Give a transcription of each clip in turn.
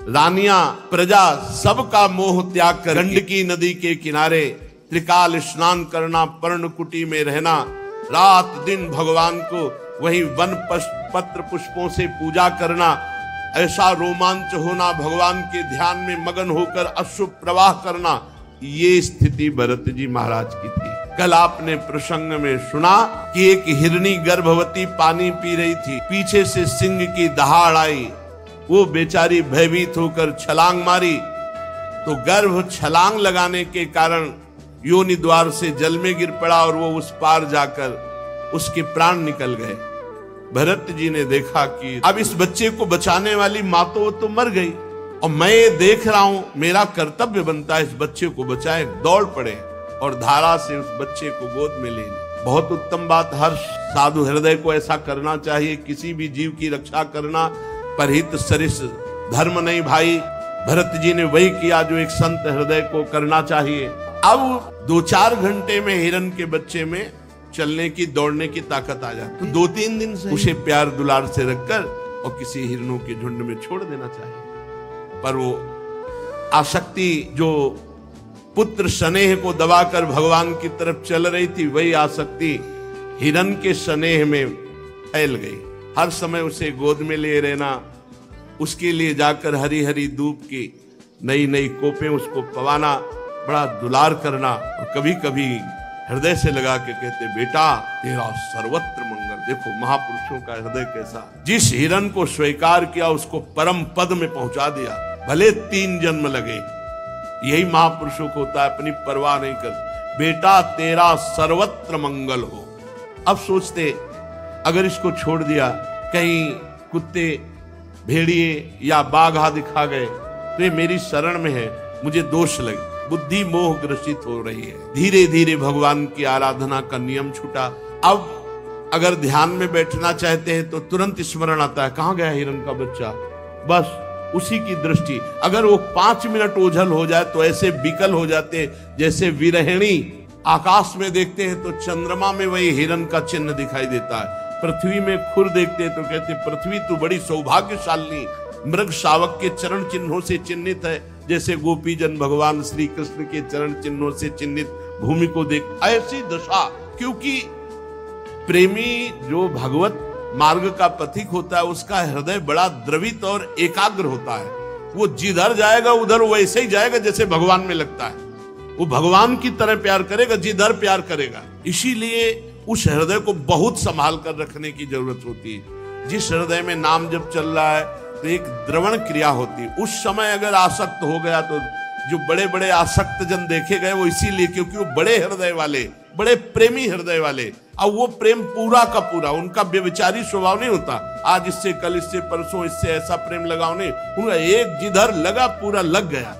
रानियां, प्रजा सबका मोह त्याग कर गंडकी नदी के किनारे त्रिकाल स्नान करना, पर्णकुटी में रहना, रात दिन भगवान को वही वन पत्र पुष्पों से पूजा करना, ऐसा रोमांच होना, भगवान के ध्यान में मगन होकर अश्रु प्रवाह करना, ये स्थिति भरत जी महाराज की थी। कल आपने प्रसंग में सुना कि एक हिरनी गर्भवती पानी पी रही थी, पीछे से सिंह की दहाड़ आई, वो बेचारी भयभीत होकर छलांग मारी, तो गर्भ छलांग लगाने के कारण योनि द्वार से जल में गिर पड़ा और वो उस पार जाकर उसके प्राण निकल गए। भरत जी ने देखा कि अब इस बच्चे को बचाने वाली माँ तो मर गई और मैं ये देख रहा हूं, मेरा कर्तव्य बनता है इस बच्चे को बचाए। दौड़ पड़े और धारा से उस बच्चे को गोद में ले ली। बहुत उत्तम बात, हर साधु हृदय को ऐसा करना चाहिए। किसी भी जीव की रक्षा करना परहित सरिस धर्म नहीं भाई। भरत जी ने वही किया जो एक संत हृदय को करना चाहिए। अब 2-4 घंटे में हिरण के बच्चे में चलने की, दौड़ने की ताकत आ जाती। तो 2-3 दिन से उसे प्यार दुलार से रखकर और किसी हिरणों के झुंड में छोड़ देना चाहिए। पर वो आसक्ति जो पुत्र स्नेह को दबाकर भगवान की तरफ चल रही थी, वही आसक्ति हिरण के स्नेह में फैल गई। हर समय उसे गोद में ले रहना, उसके लिए जाकर हरी हरी धूप की नई नई कोपें उसको पवाना, बड़ा दुलार करना, और कभी कभी हृदय से लगा के कहते, बेटा तेरा सर्वत्र मंगल। देखो महापुरुषों का हृदय कैसा, जिस हिरण को स्वीकार किया उसको परम पद में पहुंचा दिया, भले 3 जन्म लगे। यही महापुरुषों को होता है, अपनी परवाह नहीं कर, बेटा तेरा सर्वत्र मंगल हो। अब सोचते अगर इसको छोड़ दिया, कहीं कुत्ते, भेड़िए या बाघ आदि खा गए तो ये मेरी शरण में है, मुझे दोष लगे, बुद्धि मोह ग्रसित हो रही है। धीरे धीरे भगवान की आराधना का नियम छूटा। अब अगर ध्यान में बैठना चाहते हैं तो तुरंत स्मरण आता है, कहां गया हिरण का बच्चा, बस उसी की दृष्टि। अगर वो 5 मिनट ओझल हो जाए तो ऐसे विकल हो जाते जैसे विरहिणी आकाश में देखते हैं तो चंद्रमा में वही हिरण का चिन्ह दिखाई देता है। पृथ्वी में खुर देखते हैं तो कहते पृथ्वी तो बड़ी सौभाग्यशाली मृग शावक के चरण चिन्हों से चिन्हित है, जैसे गोपी जन भगवान श्री कृष्ण के चरण चिन्हों से चिन्हित भूमि को देख। ऐसी दशा, क्योंकि प्रेमी जो भगवत मार्ग का पथिक होता है उसका हृदय बड़ा द्रवित और एकाग्र होता है। वो जिधर जाएगा उधर वैसे ही जाएगा जैसे भगवान में लगता है। वो भगवान की तरह प्यार करेगा जिधर प्यार करेगा। इसीलिए उस हृदय को बहुत संभाल कर रखने की जरूरत होती है। जिस हृदय में नाम जब चल रहा है तो एक द्रवण क्रिया होती है। उस समय अगर आसक्त हो गया तो जो बड़े बड़े आसक्त जन देखे गए वो इसीलिए क्योंकि वो बड़े हृदय वाले, बड़े प्रेमी हृदय वाले। अब वो प्रेम पूरा का पूरा, उनका व्यभिचारी स्वभाव नहीं होता, आज इससे कल इससे परसों इससे ऐसा प्रेम लगाओ नहीं, उनका एक जिधर लगा पूरा लग गया।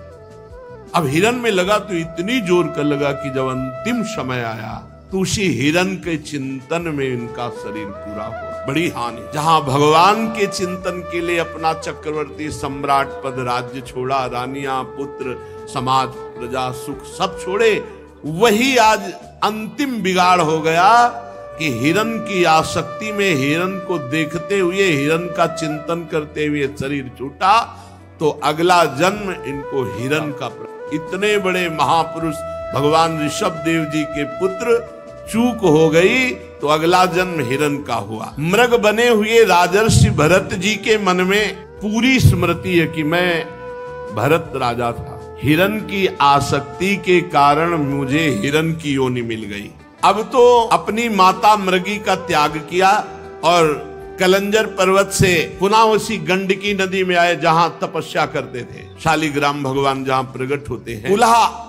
अब हिरण में लगा तो इतनी जोर कर लगा कि जब अंतिम समय आया तो उसी हिरण के चिंतन में इनका शरीर पूरा हुआ। बड़ी हानि। जहां भगवान के चिंतन के लिए अपना चक्रवर्ती सम्राट पद, राज्य छोड़ा, रानियां, पुत्र, समाज, प्रजा, सुख सब छोड़े, वही आज अंतिम बिगाड़ हो गया कि हिरण की आसक्ति में हिरण को देखते हुए, हिरण का चिंतन करते हुए शरीर छूटा तो अगला जन्म इनको हिरण का। इतने बड़े महापुरुष भगवान ऋषभ देव जी के पुत्र चूक हो गई तो अगला जन्म हिरण का हुआ। मृग बने हुए राजर्षि भरत जी के मन में पूरी स्मृति है कि मैं भरत राजा था, हिरण की आसक्ति के कारण मुझे हिरण की योनि मिल गई। अब तो अपनी माता मृगी का त्याग किया और कलंजर पर्वत से पुनः उसी गंडकी नदी में आए जहां तपस्या करते थे। शालिग्राम भगवान जहां प्रकट होते हैं, पुनः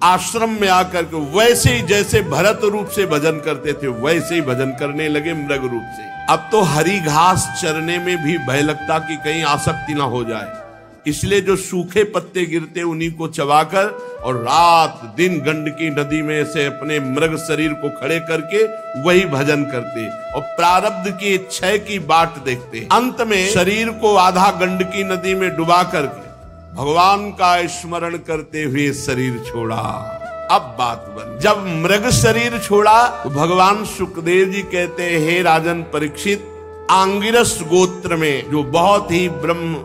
आश्रम में आकर के वैसे ही जैसे भरत रूप से भजन करते थे वैसे ही भजन करने लगे मृग रूप से। अब तो हरी घास चरने में भी भय लगता कि कहीं आसक्ति ना हो जाए, इसलिए जो सूखे पत्ते गिरते उन्हीं को चबाकर और रात दिन गंडकी नदी में से अपने मृग शरीर को खड़े करके वही भजन करते और प्रारब्ध की क्षय की बाट देखते। अंत में शरीर को आधा गंडकी नदी में डुबा करके भगवान का स्मरण करते हुए शरीर छोड़ा। अब बात बन, जब मृग शरीर छोड़ा तो भगवान सुखदेव जी कहते हैं, हे राजन परीक्षित, आंगिरस गोत्र में जो बहुत ही ब्रह्म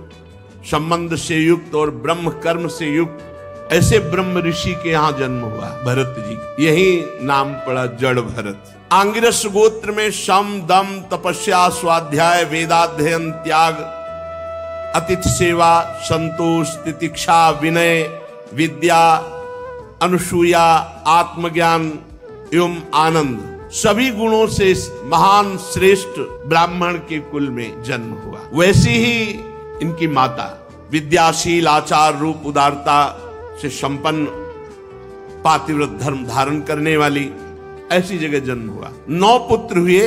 संबंध से युक्त और ब्रह्म कर्म से युक्त ऐसे ब्रह्म ऋषि के यहाँ जन्म हुआ भरत जी का। यही नाम पड़ा जड़ भरत। आंगिरस गोत्र में सम दम तपस्या स्वाध्याय वेदाध्ययन त्याग अतिथि सेवा संतोष तितिक्षा विनय विद्या अनुसूया आत्मज्ञान एवं आनंद सभी गुणों से इस महान श्रेष्ठ ब्राह्मण के कुल में जन्म हुआ। वैसी ही इनकी माता विद्याशील आचार रूप उदारता से संपन्न पातिव्रत धर्म धारण करने वाली ऐसी जगह जन्म हुआ। 9 पुत्र हुए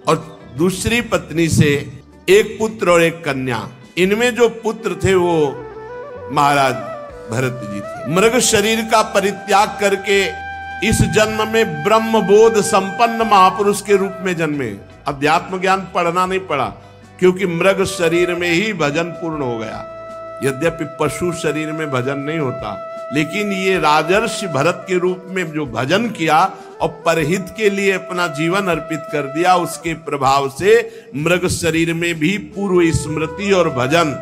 और दूसरी पत्नी से 1 पुत्र और 1 कन्या। इनमें जो पुत्र थे वो महाराज भरत जी थे। मृग शरीर का परित्याग करके इस जन्म में ब्रह्मबोध संपन्न महापुरुष के रूप में जन्मे। अध्यात्म ज्ञान पढ़ना नहीं पड़ा क्योंकि मृग शरीर में ही भजन पूर्ण हो गया। यद्यपि पशु शरीर में भजन नहीं होता, लेकिन ये राजर्षि भरत के रूप में जो भजन किया और परहित के लिए अपना जीवन अर्पित कर दिया, उसके प्रभाव से मृग शरीर में भी पूर्व स्मृति और भजन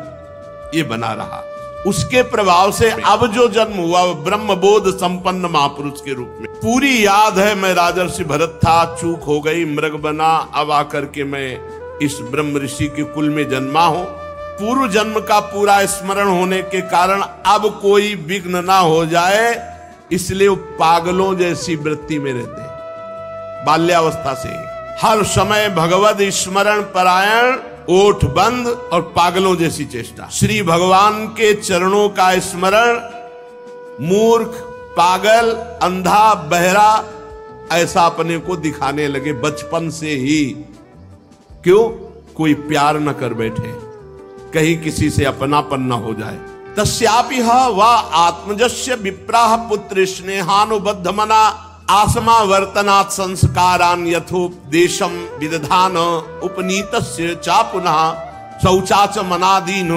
ये बना रहा। उसके प्रभाव से अब जो जन्म हुआ वो ब्रह्मबोध संपन्न महापुरुष के रूप में। पूरी याद है मैं राजर्षि भरत था, चूक हो गई, मृग बना, अब आकर के मैं इस ब्रह्म ऋषि के कुल में जन्मा हूं। पूर्व जन्म का पूरा स्मरण होने के कारण अब कोई विघ्न ना हो जाए, इसलिए वो पागलों जैसी वृत्ति में रहते हैं। बाल्यावस्था से हर समय भगवत स्मरण परायण, ओठ बंद और पागलों जैसी चेष्टा। श्री भगवान के चरणों का स्मरण मूर्ख, पागल, अंधा, बहरा ऐसा अपने को दिखाने लगे बचपन से ही। क्यों? कोई प्यार न कर बैठे, कहीं किसी से अपनापन न हो जाए। तस्यापि वा आत्मजस्य विप्राह पुत्र स्नेहानुबद्ध मना आसमा वर्तनात् संस्कारान यथोपदेशम विदधान उपनीतस्य चा पुनः शौचाच मनादीन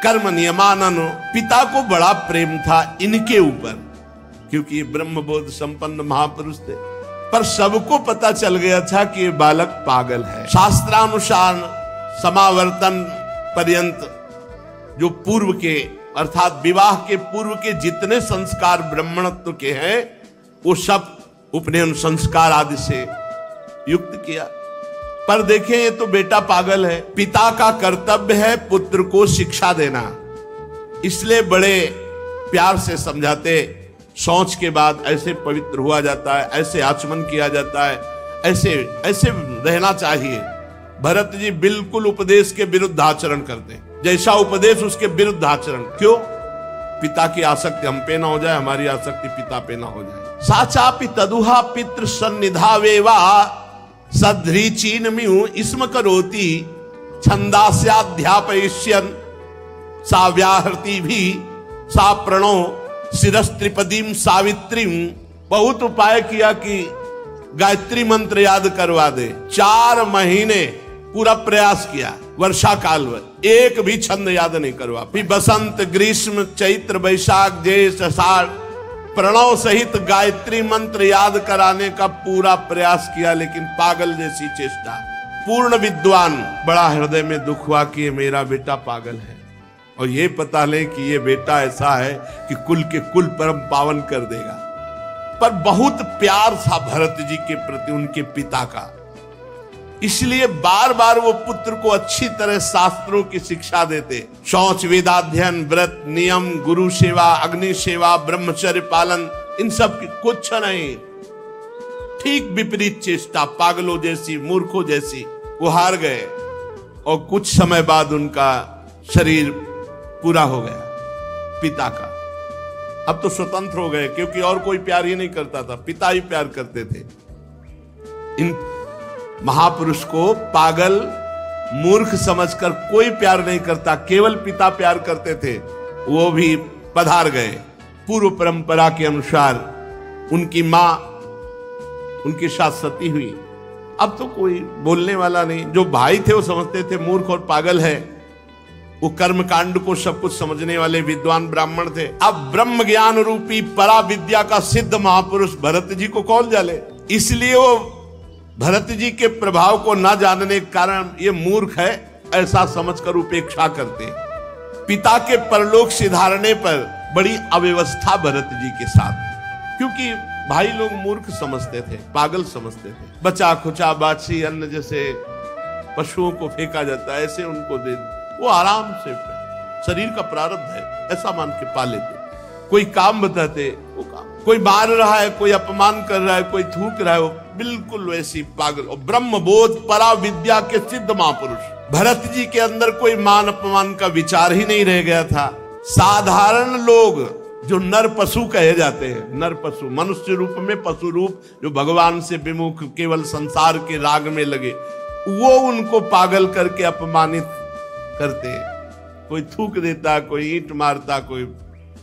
कर्म नियमानन। पिता को बड़ा प्रेम था इनके ऊपर क्योंकि ये ब्रह्मबोध संपन्न महापुरुष थे, पर सबको पता चल गया था कि ये बालक पागल है। शास्त्रानुसार समावर्तन पर्यंत जो पूर्व के अर्थात विवाह के पूर्व के जितने संस्कार ब्राह्मणत्व के हैं वो सब उपनयन संस्कार आदि से युक्त किया। पर देखें ये तो बेटा पागल है। पिता का कर्तव्य है पुत्र को शिक्षा देना, इसलिए बड़े प्यार से समझाते। शौच के बाद ऐसे पवित्र हुआ जाता है, ऐसे आचमन किया जाता है, ऐसे ऐसे रहना चाहिए। भरत जी बिल्कुल उपदेश के विरुद्ध आचरण करते, जैसा उपदेश उसके विरुद्ध आचरण। क्यों? पिता की आसक्ति हम पे ना हो जाए, हमारी आसक्ति पिता पे ना हो जाए। साचापि तदुहा पितृ सन्निधावेवा सध्रीचीन मिउ इसम करोति छंदास्याध्यापयिष्यन् सा व्याहृति भी सा प्रणो शिरस्त्रिपदीम सावित्रीम। बहुत उपाय किया कि गायत्री मंत्र याद करवा दे। 4 महीने पूरा प्रयास किया, वर्षा काल में एक भी छंद याद नहीं करवा। फिर बसंत ग्रीष्म चैत्र वैशाख ज्येष्ठ आषाढ़ प्रणव सहित गायत्री मंत्र याद कराने का पूरा प्रयास किया, लेकिन पागल जैसी चेष्टा। पूर्ण विद्वान बड़ा हृदय में दुख हुआ कि ये मेरा बेटा पागल है, और ये पता ले कि ये बेटा ऐसा है कि कुल के कुल परम पावन कर देगा। पर बहुत प्यार था भरत जी के प्रति उनके पिता का, इसलिए बार बार वो पुत्र को अच्छी तरह शास्त्रों की शिक्षा देते। शौच, वेदाध्ययन, व्रत, नियम, गुरु सेवा, अग्नि सेवा, ब्रह्मचर्य पालन, इन सब की कुछ नहीं। ठीक विपरीत चेष्टा, पागलों जैसी, मूर्खों जैसी। वो हार गए और कुछ समय बाद उनका शरीर पूरा हो गया पिता का। अब तो स्वतंत्र हो गए क्योंकि और कोई प्यार ही नहीं करता था, पिता ही प्यार करते थे। इन महापुरुष को पागल मूर्ख समझकर कोई प्यार नहीं करता, केवल पिता प्यार करते थे। वो भी पधार गए। पूर्व परंपरा के अनुसार उनकी मां उनके साथ सती हुई। अब तो कोई बोलने वाला नहीं। जो भाई थे वो समझते थे मूर्ख और पागल है, वो कर्म कांड को सब कुछ समझने वाले विद्वान ब्राह्मण थे। अब ब्रह्म ज्ञान रूपी परा विद्या का सिद्ध महापुरुष भरत जी को कौन जाने, इसलिए वो भरत जी के प्रभाव को न जानने के कारण ये मूर्ख है ऐसा समझकर उपेक्षा करते। पिता के परलोक सिधारने पर बड़ी अव्यवस्था भरत जी के साथ, क्योंकि भाई लोग मूर्ख समझते थे, पागल समझते थे। बचा खुचा बाछी अन्न जैसे पशुओं को फेंका जाता है, ऐसे उनको दे, वो आराम से, शरीर का प्रारब्ध है ऐसा मान के पा लेते। कोई काम बताते वो काम, कोई मार रहा है, कोई अपमान कर रहा है, कोई थूक रहा है, वो बिल्कुल वैसी पागल। और ब्रह्म बोध परा विद्या के सिद्ध महापुरुष भरत जी के अंदर कोई मान अपमान का विचार ही नहीं रह गया था। साधारण लोग जो नर पशु कहे जाते हैं, नर पशु, मनुष्य रूप में पशु रूप, जो भगवान से विमुख केवल संसार के राग में लगे, वो उनको पागल करके अपमानित करते हैं। कोई थूक देता, कोई ईंट मारता, कोई।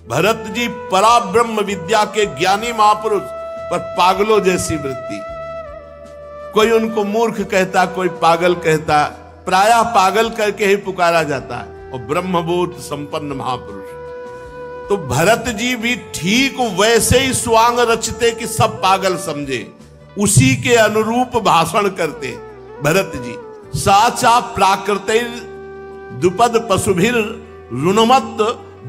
भरत जी पराब्रह्म विद्या के ज्ञानी महापुरुष, पर पागलों जैसी वृत्ति। कोई उनको मूर्ख कहता, कोई पागल कहता, प्रायः पागल करके ही पुकारा जाता है, और ब्रह्मबोध संपन्न महापुरुष। तो भरत जी भी ठीक वैसे ही स्वांग रचते कि सब पागल समझे, उसी के अनुरूप भाषण करते भरत जी। साचा प्राकृतिर दुपद पशुभिर रुणमत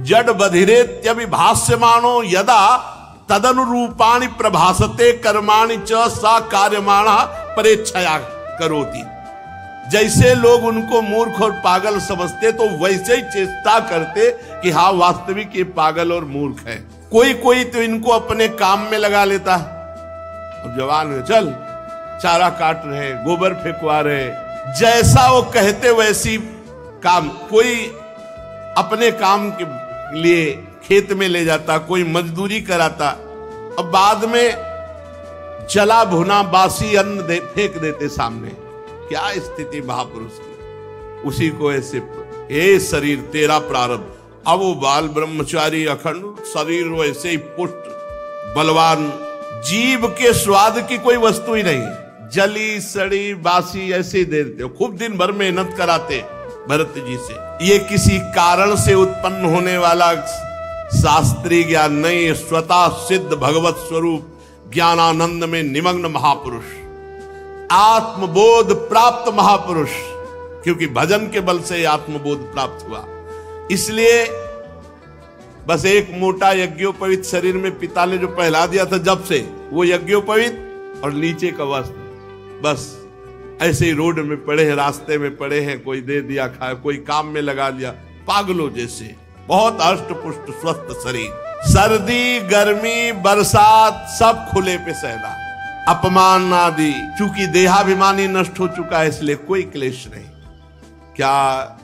जड बधिरेत्यभिभाष्यमानो यदा तदनुरूपाणि प्रभासते कर्माणि च सा कार्यमाणा परेच्छया करोति। जैसे लोग उनको मूर्ख और पागल समझते, तो वैसे ही चेष्टा करते कि हाँ वास्तविक ये पागल और मूर्ख है। कोई कोई तो इनको अपने काम में लगा लेता है। अब जवान है, चल चारा काट रहे, गोबर फेंकवा रहे, जैसा वो कहते वैसी काम। कोई अपने काम के लिए खेत में ले जाता, कोई मजदूरी कराता, अब बाद में जला भुना बासी अन्न फेंक देते सामने। क्या स्थिति महापुरुष की। उसी को ऐसे, हे शरीर तेरा प्रारब्ध। अब वो बाल ब्रह्मचारी अखंड शरीर वैसे ही पुष्ट बलवान, जीव के स्वाद की कोई वस्तु ही नहीं, जली सड़ी बासी ऐसे ही दे देते। खूब दिन भर मेहनत कराते भरत जी से। ये किसी कारण से उत्पन्न होने वाला शास्त्रीय ज्ञान नहीं, स्वतः सिद्ध भगवत स्वरूप ज्ञानानंद में निमग्न महापुरुष, आत्मबोध प्राप्त महापुरुष। क्योंकि भजन के बल से आत्मबोध प्राप्त हुआ, इसलिए बस एक मोटा यज्ञोपवीत शरीर में पिता ने जो पहला दिया था जब से, वो यज्ञोपवीत और नीचे का वस्त्र, बस ऐसे ही रोड में पड़े हैं, रास्ते में पड़े हैं, कोई दे दिया खाया, कोई काम में लगा लिया, पागलों जैसे। बहुत अष्ट पुष्ट स्वस्थ शरीर, सर्दी गर्मी बरसात सब खुले पे सहना, अपमान आदि, चूंकि देहाभिमानी नष्ट हो चुका है इसलिए कोई क्लेश नहीं। क्या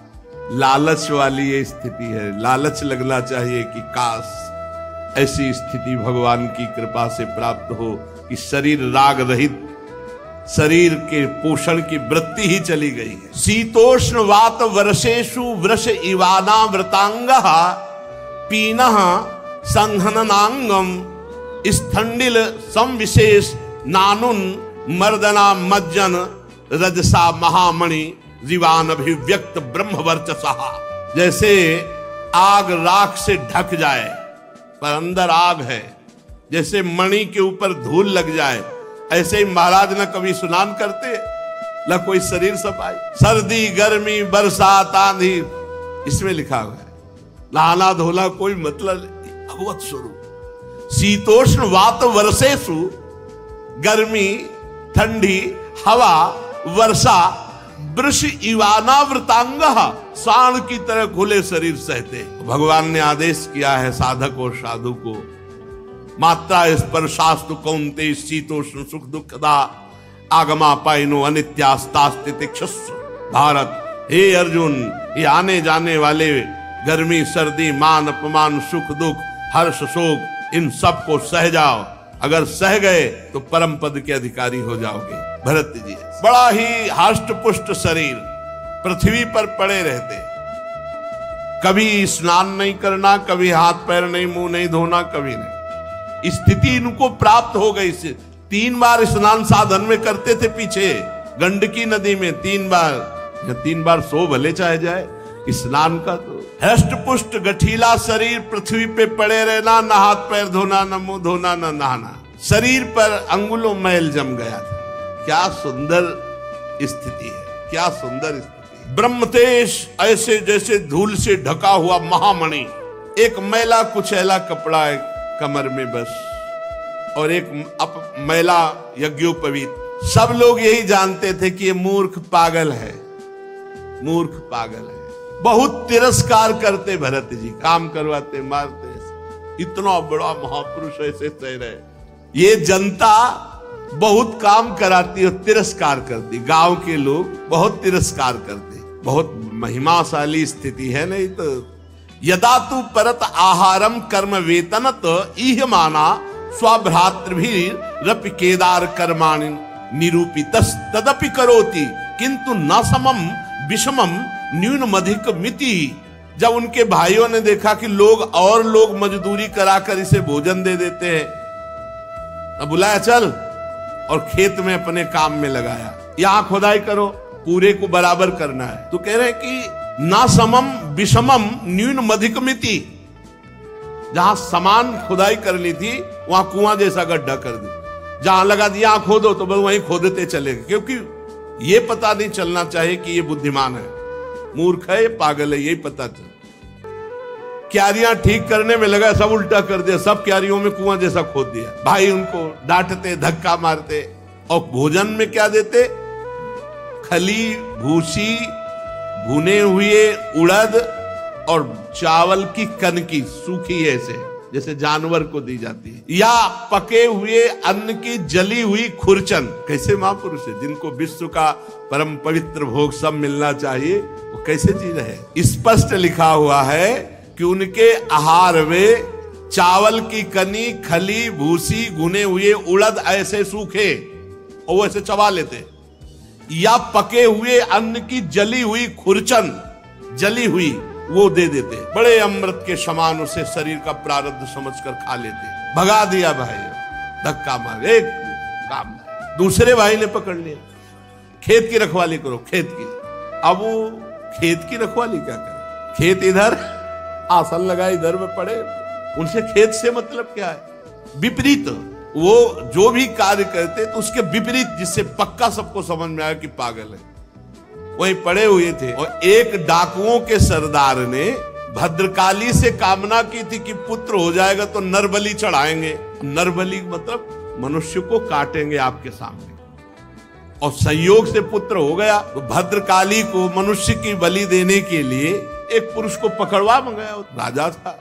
लालच वाली ये स्थिति है। लालच लगना चाहिए कि काश ऐसी स्थिति भगवान की कृपा से प्राप्त हो कि शरीर राग रहित, शरीर के पोषण की वृत्ति ही चली गई है। शीतोष्ण वात वर्षेषु वृष इवाना व्रतांगः पीनः संहननांगम स्थंडिल संविशेष नानुन मर्दना मज्जन रजसा महामणि जीवान अभिव्यक्त ब्रह्म वर्चसा। जैसे आग राख से ढक जाए पर अंदर आग है, जैसे मणि के ऊपर धूल लग जाए, ऐसे ही महाराज न कभी स्नान करते न कोई शरीर सफाई। सर्दी गर्मी बरसात आंधी, इसमें लिखा हुआ है नहाना धोना कोई मतलब नहीं, भगवत स्वरूप। शीतोष्ण वात वर्षेषु, गर्मी ठंडी हवा वर्षा, वृष इवाना वृतांगः, सांड की तरह खुले शरीर सहते। भगवान ने आदेश किया है साधक और साधु को, मात्रा स्पर्शास्तु कौन्तेय शीतोष्ण सुख दुखदा आगमा पाइनो अनित्यास्तास्तितिक्षस्व। भारत, हे अर्जुन, ये आने जाने वाले गर्मी सर्दी मान अपमान सुख दुख हर्ष शोक, इन सब को सह जाओ। अगर सह गए तो परम पद के अधिकारी हो जाओगे। भरत जी बड़ा ही हष्ट पुष्ट शरीर, पृथ्वी पर पड़े रहते, कभी स्नान नहीं करना, कभी हाथ पैर नहीं मुंह नहीं धोना, कभी नहीं। स्थिति इनको प्राप्त हो गई। 3 बार स्नान साधन में करते थे पीछे गंडकी नदी में, 3 बार, 3 बार सो भले चाहे जाए, स्नान का तो हष्ट पुष्ट गठीला शरीर, पृथ्वी पे पड़े रहना, न हाथ पैर धोना, न मुंह धोना, न नहाना, शरीर पर अंगुलों मैल जम गया था। क्या सुंदर स्थिति है, क्या सुंदर स्थिति। ब्रह्मतेज ऐसे जैसे धूल से ढका हुआ महामणि, एक मैला कुचैला कपड़ा है कमर में बस, और एक मैला यज्ञोपवीत। सब लोग यही जानते थे कि ये मूर्ख पागल है, मूर्ख पागल है। बहुत तिरस्कार करते भरत जी, काम करवाते, मारते, इतना बड़ा महापुरुष ऐसे सह रहे। ये जनता बहुत काम कराती और तिरस्कार करती, गांव के लोग बहुत तिरस्कार करते। बहुत महिमाशाली स्थिति है। नहीं तो यदा तू परत आहारम कर्म वेतनत इह माना स्वभ्रातृभिरपि केदार कर्माणि निरूपितस् तदपि करोति किंतु न समम विषमम न्यूनमधिक मिति। जब उनके भाइयों ने देखा कि लोग मजदूरी कराकर इसे भोजन दे देते हैं, अब बुलाया चल, और खेत में अपने काम में लगाया। यहां खुदाई करो, पूरे को बराबर करना है। तो कह रहे हैं कि ना समम विषमम न्यूनमधिक मिति। जहां समान खुदाई करनी थी वहां कुआं जैसा गड्ढा कर दी, जहां लगा दिया खोदो तो बस वहीं खोदते चले गए, क्योंकि ये पता नहीं चलना चाहिए कि ये बुद्धिमान है, मूर्ख है, ये पागल है, यही पता चल। क्यारियां ठीक करने में लगा, सब उल्टा कर दिया, सब क्यारियों में कुआं जैसा खोद दिया। भाई उनको डांटते, धक्का मारते, और भोजन में क्या देते? खली, भूसी, भुने हुए उड़द और चावल की कनकी सूखी ऐसे जैसे जानवर को दी जाती है, या पके हुए अन्न की जली हुई खुरचन। कैसे महापुरुष है जिनको विश्व का परम पवित्र भोग सब मिलना चाहिए, वो कैसे जी रहे? स्पष्ट लिखा हुआ है कि उनके आहार में चावल की कनी, खली, भूसी, भुने हुए उड़द ऐसे सूखे और वो ऐसे चबा लेते, या पके हुए अन्न की जली हुई खुरचन, जली हुई, वो दे देते। बड़े अमृत के समान उसे शरीर का प्रारब्ध समझकर खा लेते। भगा दिया भाई, धक्का मार, एक काम। दूसरे भाई ने पकड़ लिया, खेत की रखवाली करो, खेत की। अब वो खेत की रखवाली क्या करे? खेत इधर, आसन लगा इधर में पड़े, उनसे खेत से मतलब क्या है? विपरीत। वो जो भी कार्य करते तो उसके विपरीत, जिससे पक्का सबको समझ में आया कि पागल है, वहीं पड़े हुए थे। और एक डाकुओं के सरदार ने भद्रकाली से कामना की थी कि पुत्र हो जाएगा तो नरबलि चढ़ाएंगे। नरबलि मतलब मनुष्य को काटेंगे आपके सामने, और संयोग से पुत्र हो गया। तो भद्रकाली को मनुष्य की बलि देने के लिए एक पुरुष को पकड़वा मंगाया। राजा था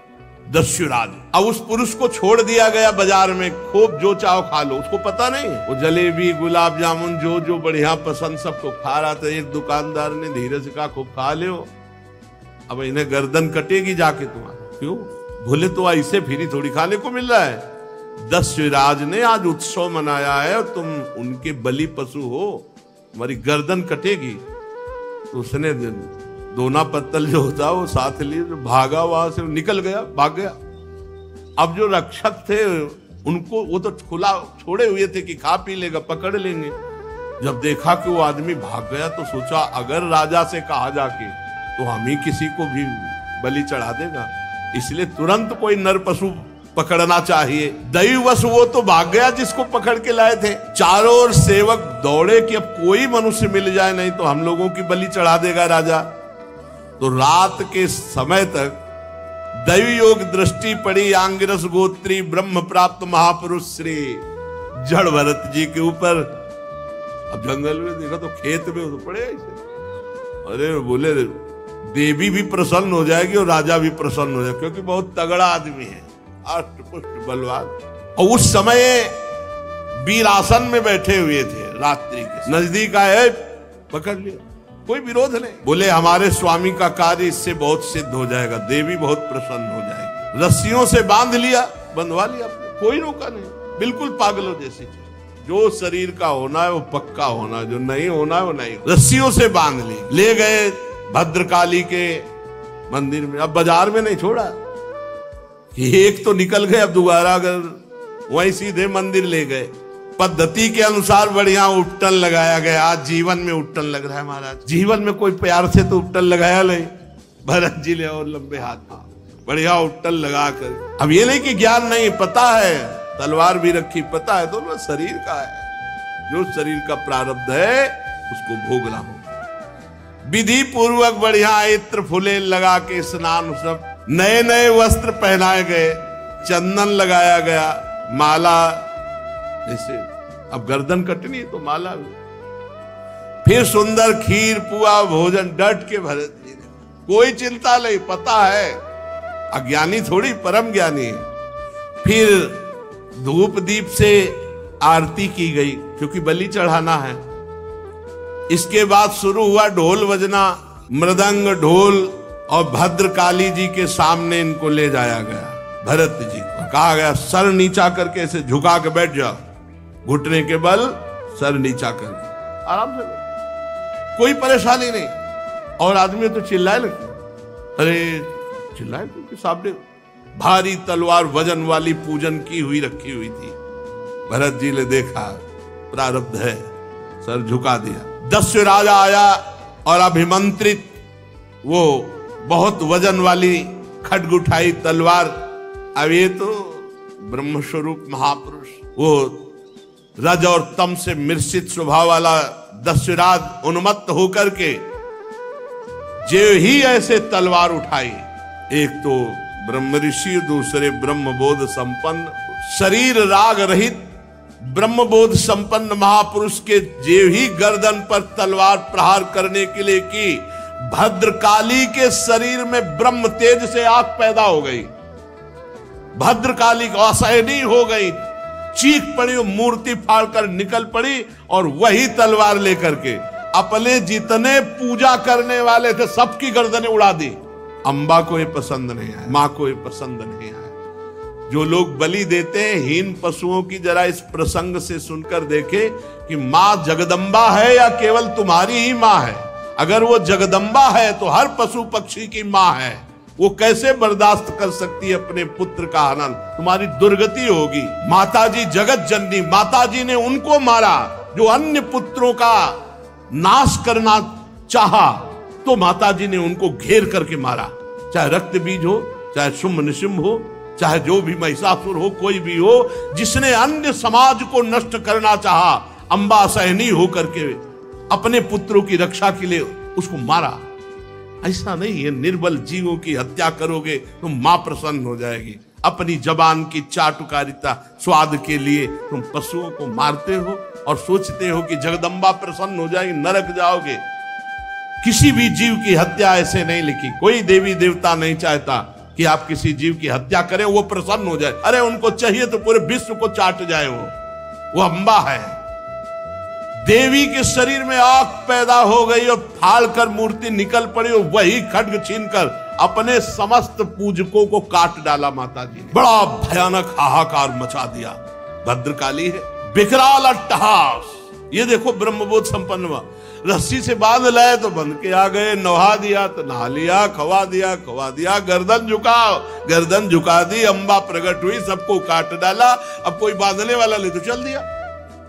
दस्युराज। अब उस पुरुष को छोड़ दिया गया बाजार में, खूब जो चाहो खा लो। उसको पता नहीं, वो जलेबी, गुलाब जामुन जो जो बढ़िया पसंद सबको खा रहा था। एक दुकानदार ने धीरे से कहा, खूब खा लो, अब इन्हें गर्दन कटेगी जाके तुम्हारा। क्यों? भूले तो ऐसे फिरी थोड़ी खाने को मिल रहा है। दस्युराज ने आज उत्सव मनाया है और तुम उनके बलि पशु हो, हमारी गर्दन कटेगी। तो उसने दोना पत्तल जो होता वो साथ लिए, जो भागा, वहां से निकल गया, भाग गया। अब जो रक्षक थे उनको, वो तो खुला छोड़े हुए थे कि खा पी लेगा, पकड़ लेंगे। जब देखा कि वो आदमी भाग गया तो सोचा अगर राजा से कहा जाके तो हम ही किसी को भी बलि चढ़ा देगा, इसलिए तुरंत कोई नर पशु पकड़ना चाहिए। दैववश वो तो भाग गया जिसको पकड़ के लाए थे। चारों ओर सेवक दौड़े कि अब कोई मनुष्य मिल जाए, नहीं तो हम लोगों की बलि चढ़ा देगा राजा। तो रात के समय तक दैवी योग दृष्टि पड़ी आंगिरस गोत्री ब्रह्म प्राप्त महापुरुष श्री जड़ भरत जी के ऊपर। अब जंगल में देखा तो खेत में तो पड़े ऐसे। अरे बोले देवी भी प्रसन्न हो जाएगी और राजा भी प्रसन्न हो जाएगा, क्योंकि बहुत तगड़ा आदमी है, अष्टपुष्ट बलवान। और उस समय वीरासन में बैठे हुए थे, रात्रि के नजदीक आए, पकड़ लिया, कोई विरोध नहीं। बोले हमारे स्वामी का कार्य इससे बहुत सिद्ध हो जाएगा, देवी बहुत प्रसन्न हो जाएगी। रस्सियों से बांध लिया, बंधवा लिया, कोई रोका नहीं, बिल्कुल पागलों जैसी चीज। जो शरीर का होना है वो पक्का होना है, जो नहीं होना है वो नहीं। रस्सियों से बांध ली, ले गए भद्रकाली के मंदिर में। अब बाजार में नहीं छोड़ा, एक तो निकल गए, अब दोबारा अगर वहीं सीधे मंदिर ले गए। पद्धति के अनुसार बढ़िया उपटन लगाया गया। आज जीवन में उपटन लग रहा है महाराज, जीवन में कोई प्यार से तो उपटन लगाया नहीं। भरत जी ले और लंबे हाथ, बढ़िया उपटन लगा कर। अब ये नहीं कि ज्ञान नहीं, पता है, तलवार भी रखी, पता है दोनों शरीर का है, जो शरीर का प्रारब्ध है उसको भोगना हो। विधि पूर्वक बढ़िया इत्र फुले लगा के स्नान, सब नए नए वस्त्र पहनाए गए, चंदन लगाया गया, माला, जैसे अब गर्दन कटनी है तो माला भी। फिर सुंदर खीर पुआ भोजन डट के भरत जी ने, कोई चिंता नहीं, पता है अज्ञानी थोड़ी परम ज्ञानी है। फिर धूप दीप से आरती की गई क्योंकि बलि चढ़ाना है। इसके बाद शुरू हुआ ढोल बजना, मृदंग ढोल, और भद्रकाली जी के सामने इनको ले जाया गया। भरत जी को कहा गया सर नीचा करके ऐसे झुका के बैठ जाओ, घुटने के बल सर नीचा करके आराम से, कोई परेशानी नहीं। और आदमी तो चिल्लाए लगे, अरे चिल्लाए क्योंकि सामने भारी तलवार वजन वाली पूजन की हुई रखी हुई थी। भरत जी ने देखा प्रारब्ध है, सर झुका दिया। दस्यु राजा आया और अभिमंत्रित वो बहुत वजन वाली खड्ग उठाई तलवार। अब ये तो ब्रह्मस्वरूप महापुरुष, वो रज और तम से मिश्रित स्वभाव वाला दस्युराज उन्मत्त होकर के जो ही ऐसे तलवार उठाई, एक तो ब्रह्म ऋषि, दूसरे ब्रह्मबोध संपन्न, शरीर राग रहित ब्रह्मबोध संपन्न महापुरुष के जेव ही गर्दन पर तलवार प्रहार करने के लिए की, भद्रकाली के शरीर में ब्रह्म तेज से आग पैदा हो गई। भद्रकाली को असहनीय हो गई, चीख पड़ी, मूर्ति फाड़कर निकल पड़ी और वही तलवार लेकर के अपने जितने पूजा करने वाले थे सबकी गर्दनें उड़ा दी। अंबा को ये पसंद नहीं आया, मां को ये पसंद नहीं आया। जो लोग बलि देते हैं हीन पशुओं की, जरा इस प्रसंग से सुनकर देखे कि मां जगदम्बा है या केवल तुम्हारी ही मां है। अगर वो जगदम्बा है तो हर पशु पक्षी की मां है, वो कैसे बर्दाश्त कर सकती है अपने पुत्र का हनन? तुम्हारी दुर्गति होगी। माताजी जगत जननी, माताजी ने उनको मारा जो अन्य पुत्रों का नाश करना चाहा, तो माताजी ने उनको घेर करके मारा। चाहे रक्त बीज हो, चाहे शुंभ निशुंभ हो, चाहे जो भी महिषासुर हो, कोई भी हो, जिसने अन्य समाज को नष्ट करना चाहा, अंबा असहनीय होकर के अपने पुत्रों की रक्षा के लिए उसको मारा। ऐसा नहीं, ये निर्बल जीवों की हत्या करोगे तो मां प्रसन्न हो जाएगी। अपनी जबान की चाटुकारिता स्वाद के लिए तुम पशुओं को मारते हो और सोचते हो कि जगदम्बा प्रसन्न हो जाएगी, नरक जाओगे। किसी भी जीव की हत्या ऐसे नहीं लिखी। कोई देवी देवता नहीं चाहता कि आप किसी जीव की हत्या करें वो प्रसन्न हो जाए। अरे उनको चाहिए तो पूरे विश्व को चाट जाए। वो अंबा है। देवी के शरीर में आग पैदा हो गई और फाड़ कर मूर्ति निकल पड़ी और वही खड्ग छीनकर अपने समस्त पूजकों को काट डाला माता जी ने। बड़ा भयानक हाहाकार मचा दिया। भद्रकाली है, विकराल अट्टहास। ये देखो ब्रह्मबोध संपन्न हुआ, रस्सी से बांध लाए तो बंध के आ गए, नहा दिया तो नहा लिया, खवा दिया, गर्दन झुकाओ, गर्दन झुका दी, अंबा प्रकट हुई, सबको काट डाला। अब कोई बांधने वाला ले तो चल दिया।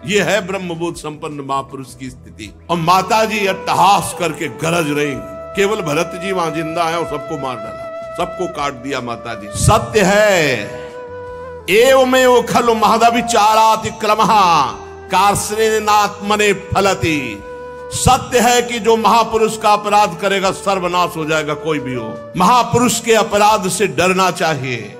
ये है ब्रह्मबोध संपन्न महापुरुष की स्थिति। और माता जी अट्टहास करके गरज रही, केवल भरत जी वहां जिंदा है और सबको मार डाला, सबको काट दिया माता जी। सत्य है एवमेव खलु महदविचारातिक्रमः कार्ष्णेनात्मने फलति। सत्य है कि जो महापुरुष का अपराध करेगा सर्वनाश हो जाएगा, कोई भी हो। महापुरुष के अपराध से डरना चाहिए।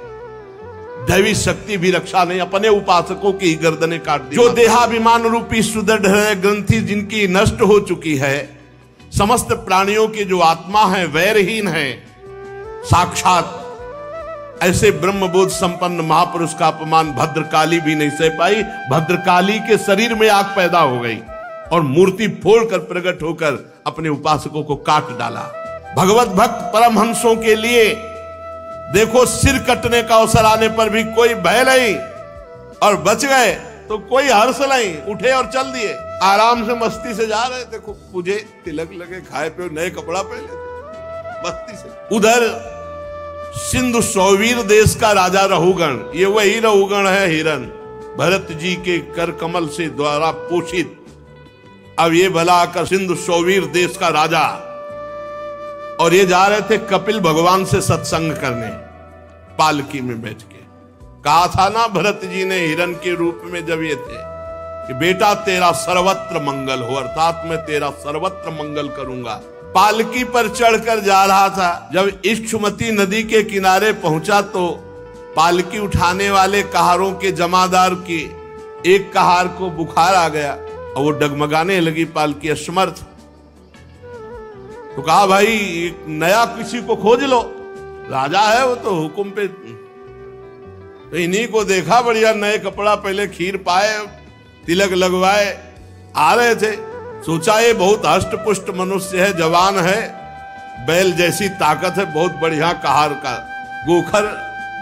दैवी शक्ति भी रक्षा नहीं, अपने उपासकों की गर्दनें काट दी। जो देहाभिमान रूपी सुदृढ़ ग्रंथि जिनकी नष्ट हो चुकी है, समस्त प्राणियों की जो आत्मा है वैरहीन है, साक्षात ऐसे ब्रह्मबोध संपन्न महापुरुष का अपमान भद्रकाली भी नहीं सह पाई। भद्रकाली के शरीर में आग पैदा हो गई और मूर्ति फोड़कर प्रकट होकर अपने उपासकों को काट डाला। भगवत भक्त परमहंसों के लिए देखो, सिर कटने का अवसर आने पर भी कोई भय नहीं और बच गए तो कोई हर्ष नहीं, उठे और चल दिए। आराम से मस्ती से जा रहे थे, पूजे तिलक लगे, खाए पे नए कपड़ा पहले मस्ती से। उधर सिंधु सौवीर देश का राजा रहुगण, ये वही रहुगण है हिरण, भरत जी के कर कमल से द्वारा पोषित। अब ये भला आकर सिंधु सौवीर देश का राजा, और ये जा रहे थे कपिल भगवान से सत्संग करने पालकी में बैठ के। कहा था ना भरत जी ने हिरण के रूप में जब ये थे कि बेटा तेरा सर्वत्र मंगल हो, अर्थात मैं तेरा सर्वत्र मंगल करूंगा। पालकी पर चढ़कर जा रहा था। जब इक्षुमती नदी के किनारे पहुंचा तो पालकी उठाने वाले कहारों के जमादार की एक कहार को बुखार आ गया और वो डगमगाने लगी पालकी असमर्थ। तो कहा भाई एक नया किसी को खोज लो, राजा है वो तो हुक्म पे। तो इन्हीं को देखा, बढ़िया नए कपड़ा पहले खीर पाए, तिलक लगवाए आ रहे थे। सोचा ये बहुत हष्ट पुष्ट मनुष्य है, जवान है, बैल जैसी ताकत है, बहुत बढ़िया कहार का। गोखर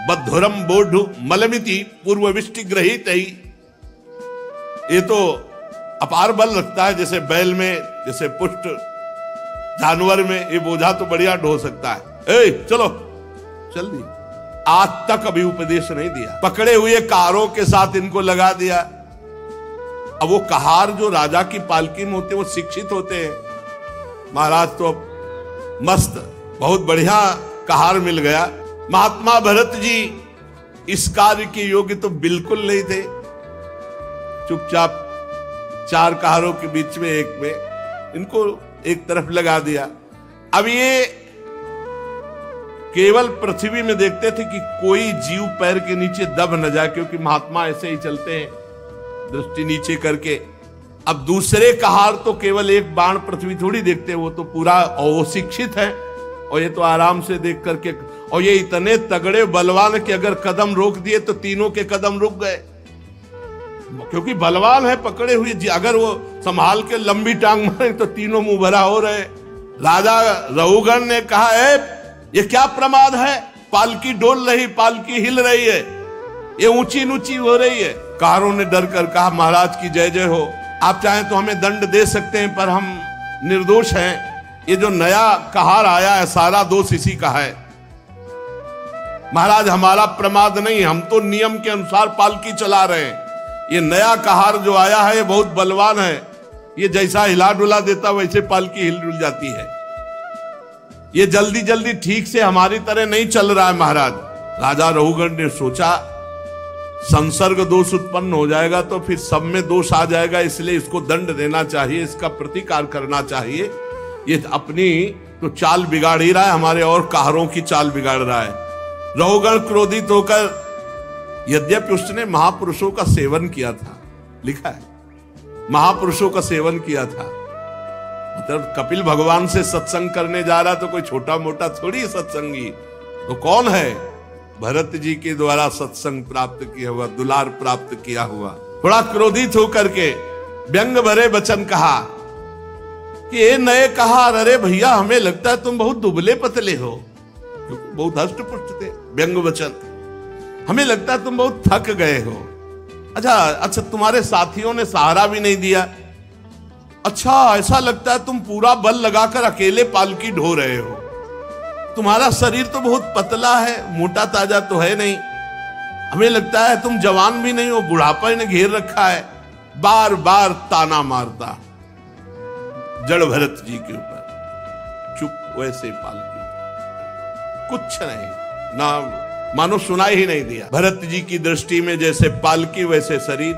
बद्धुरम बोढ़ मलमिति पूर्व विष्टि ग्रहित ही। ये तो अपार बल रखता है, जैसे बैल में, जैसे पुष्ट जानवर में। ये बोझा तो बढ़िया ढो सकता है। ए चलो चल दी। आज तक अभी उपदेश नहीं दिया, पकड़े हुए कहारों के साथ इनको लगा दिया। अब वो कहार जो राजा की पालकी में होते हैं वो शिक्षित होते हैं। महाराज तो अब मस्त, बहुत बढ़िया कहार मिल गया। महात्मा भरत जी इस कार्य के योग्य तो बिल्कुल नहीं थे। चुपचाप चार कहारों के बीच में एक में इनको एक तरफ लगा दिया। अब ये केवल पृथ्वी में देखते थे कि कोई जीव पैर के नीचे दब न जाए, क्योंकि महात्मा ऐसे ही चलते हैं दृष्टि नीचे करके। अब दूसरे कहार तो केवल एक बाण पृथ्वी थोड़ी देखते, वो तो पूरा, और वो शिक्षित है और ये तो आराम से देख करके। और ये इतने तगड़े बलवान कि अगर कदम रोक दिए तो तीनों के कदम रुक गए, क्योंकि बलवान है पकड़े हुए। अगर वो संभाल के लंबी टांग मारे तो तीनों मुंह भरा हो रहे। राजा रहुगण ने कहा है ये क्या प्रमाद है, पालकी डोल रही, पालकी हिल रही है, ये ऊंची ऊंची हो रही है। कहारों ने डर कर कहा महाराज की जय जय हो, आप चाहें तो हमें दंड दे सकते हैं, पर हम निर्दोष हैं। ये जो नया कहार आया है सारा दोष इसी का है। महाराज हमारा प्रमाद नहीं, हम तो नियम के अनुसार पालकी चला रहे हैं। ये नया कहार जो आया है ये बहुत बलवान है, ये जैसा हिला डुला देता वैसे पालकी हिल डुल जाती है। ये जल्दी जल्दी ठीक से हमारी तरह नहीं चल रहा है महाराज। राजा रहुगण ने सोचा संसर्ग दोष उत्पन्न हो जाएगा तो फिर सब में दोष आ जाएगा, इसलिए इसको दंड देना चाहिए, इसका प्रतिकार करना चाहिए। ये अपनी तो चाल बिगाड़ ही रहा है, हमारे और कहारों की चाल बिगाड़ रहा है। रहुगण क्रोधित होकर, यद्यपि उसने महापुरुषों का सेवन किया था, लिखा है महापुरुषों का सेवन किया था, मतलब कपिल भगवान से सत्संग करने जा रहा तो कोई छोटा मोटा थोड़ी सत्संगी, तो कौन है, भरत जी के द्वारा सत्संग प्राप्त किया हुआ, दुलार प्राप्त किया हुआ। थोड़ा क्रोधित होकर के व्यंग भरे वचन कहा कि ये नए कहार, अरे भैया हमें लगता है तुम बहुत दुबले पतले हो, बहुत हष्ट पुष्ट थे। व्यंग वचन, हमें लगता है तुम बहुत थक गए हो। अच्छा तुम्हारे साथियों ने सहारा भी नहीं दिया। अच्छा ऐसा लगता है तुम पूरा बल लगाकर अकेले पालकी ढो रहे हो। तुम्हारा शरीर तो बहुत पतला है, मोटा ताजा तो है नहीं। हमें लगता है तुम जवान भी नहीं हो, बुढ़ापा ने घेर रखा है। बार बार ताना मारता जड़ भरत जी के ऊपर। चुप, वैसे पालकी कुछ नहीं, ना मानो सुनाई ही नहीं दिया। भरत जी की दृष्टि में जैसे पालकी वैसे शरीर,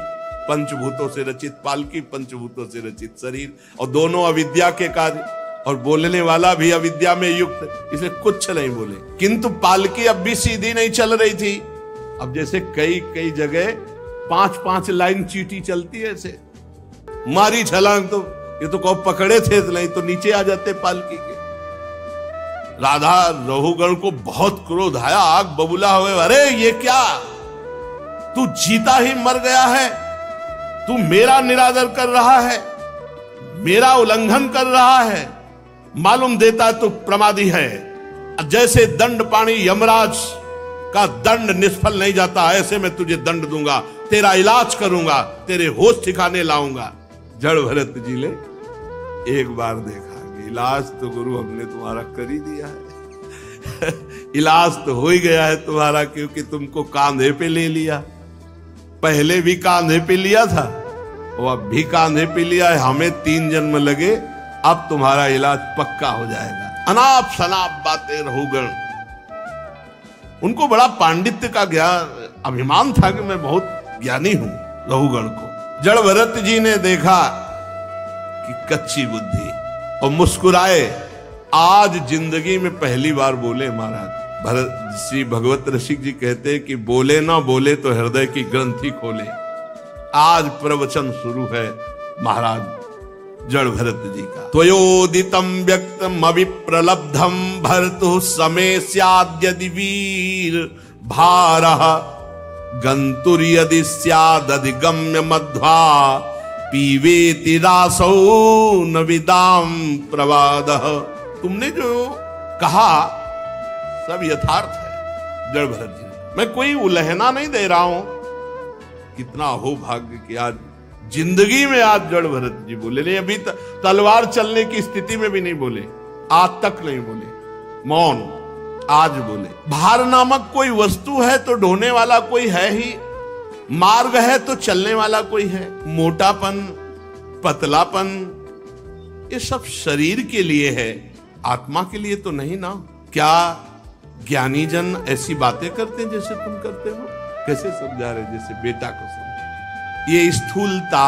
पंचभूतों से रचित पालकी, पंचभूतों से रचित शरीर, और दोनों अविद्या के कार्य, और बोलने वाला भी अविद्या में युक्त, इसलिए कुछ नहीं बोले। किंतु पालकी अब भी सीधी नहीं चल रही थी। अब जैसे कई कई जगह 5-5 लाइन चीटी चलती है, ऐसे मारी छलांग तो ये तो कब पकड़े थे, नहीं तो नीचे आ जाते पालकी के। राधा रहुगण को बहुत क्रोध आया, आग बबूला हुए, अरे ये क्या, तू जीता ही मर गया है, तू मेरा निरादर कर रहा है, मेरा उल्लंघन कर रहा है, मालूम देता तो प्रमादी है। जैसे दंड पानी यमराज का दंड निष्फल नहीं जाता, ऐसे मैं तुझे दंड दूंगा, तेरा इलाज करूंगा, तेरे होश ठिकाने लाऊंगा। जड़ भरत जी ने एक बार देखा कि इलाज तो गुरु हमने तुम्हारा कर ही दिया है इलाज तो हो ही गया है तुम्हारा, क्योंकि तुमको कांधे पे ले लिया। पहले भी कांधे पे लिया था और अब भी कांधे पे लिया है। हमें 3 जन्म लगे, अब तुम्हारा इलाज पक्का हो जाएगा। अनाप शनाप बातें रहुगण। उनको बड़ा पांडित्य का ज्ञान, अभिमान था कि मैं बहुत ज्ञानी हूं रहुगण को। जड़ भरत जी ने देखा कि कच्ची बुद्धि, और मुस्कुराए आज जिंदगी में पहली बार बोले महाराज। भरत श्री भगवत रसिक जी कहते हैं कि बोले ना बोले तो हृदय की ग्रंथि खोले। आज प्रवचन शुरू है महाराज जड़ भरत जी का। त्वयोदितम व्यक्तम अविप्रलब्धम भरतु समय स्याद्यदि वीर भारः गंतुर यदि स्यादधिगम्य मध्वा पीवेति रासौ न विदाम प्रवादः। तुमने जो कहा सब यथार्थ है जड़ भरत जी। मैं कोई उलहना नहीं दे रहा हूं। कितना हो भाग्य कि आज जिंदगी में आज जड़ भरत जी बोले नहीं। अभी तलवार चलने की स्थिति में भी नहीं बोले, आज तक नहीं बोले, मौन। आज बोले भार नामक कोई वस्तु है तो ढोने वाला कोई है ही, मार्ग है तो चलने वाला कोई है। मोटापन, पतलापन, ये सब शरीर के लिए है, आत्मा के लिए तो नहीं ना। क्या ज्ञानी जन ऐसी बातें करते हैं जैसे तुम करते हो? कैसे समझा रहे? जैसे बेटा को समझ। ये स्थूलता,